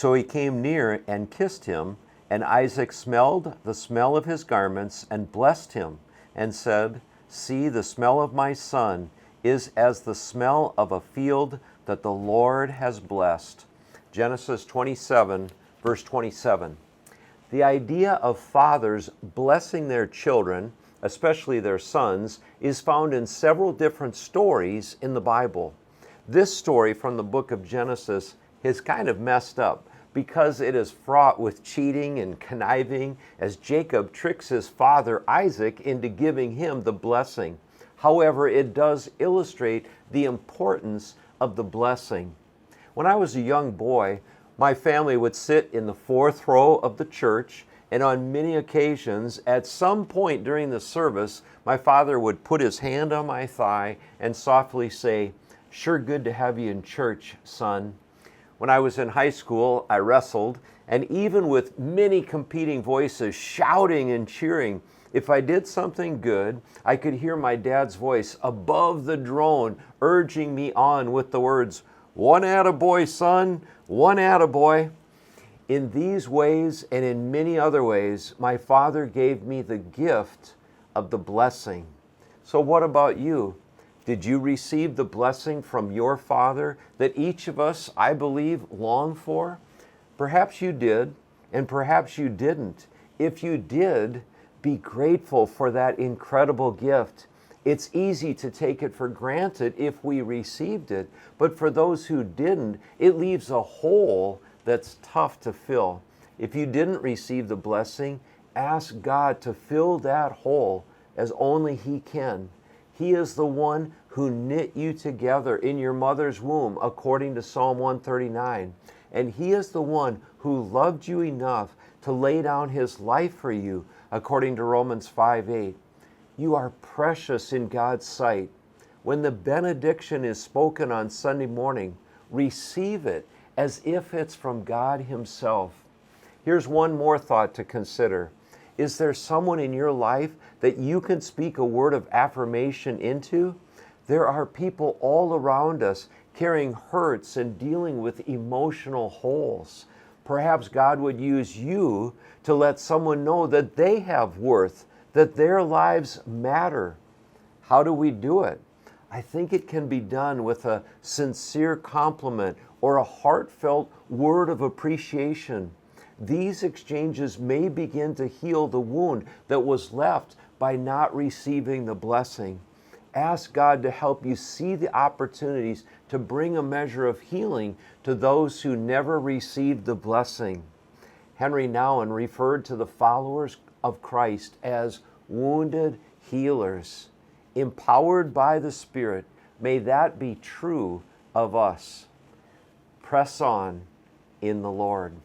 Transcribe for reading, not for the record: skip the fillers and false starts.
So he came near and kissed him, and Isaac smelled the smell of his garments and blessed him, and said, "See, the smell of my son is as the smell of a field that the Lord has blessed." Genesis 27, verse 27. The idea of fathers blessing their children, especially their sons, is found in several different stories in the Bible. This story from the book of Genesis is kind of messed up because it is fraught with cheating and conniving as Jacob tricks his father Isaac into giving him the blessing. However, it does illustrate the importance of the blessing. When I was a young boy, my family would sit in the fourth row of the church, and on many occasions, at some point during the service, my father would put his hand on my thigh and softly say, "Sure good to have you in church, son." When I was in high school, I wrestled, and even with many competing voices shouting and cheering, if I did something good, I could hear my dad's voice above the drone urging me on with the words, "One attaboy, son, one attaboy." In these ways and in many other ways, my father gave me the gift of the blessing. So what about you? Did you receive the blessing from your father that each of us, I believe, long for? Perhaps you did, and perhaps you didn't. If you did, be grateful for that incredible gift. It's easy to take it for granted if we received it, but for those who didn't, it leaves a hole that's tough to fill. If you didn't receive the blessing, ask God to fill that hole as only He can. He is the one who knit you together in your mother's womb, according to Psalm 139. And He is the one who loved you enough to lay down His life for you, according to Romans 5:8. You are precious in God's sight. When the benediction is spoken on Sunday morning, receive it as if it's from God Himself. Here's one more thought to consider. Is there someone in your life that you can speak a word of affirmation into? There are people all around us carrying hurts and dealing with emotional holes. Perhaps God would use you to let someone know that they have worth, that their lives matter. How do we do it? I think it can be done with a sincere compliment or a heartfelt word of appreciation. These exchanges may begin to heal the wound that was left by not receiving the blessing. Ask God to help you see the opportunities to bring a measure of healing to those who never received the blessing. Henry Nouwen referred to the followers of Christ as wounded healers. Empowered by the Spirit, may that be true of us. Press on in the Lord.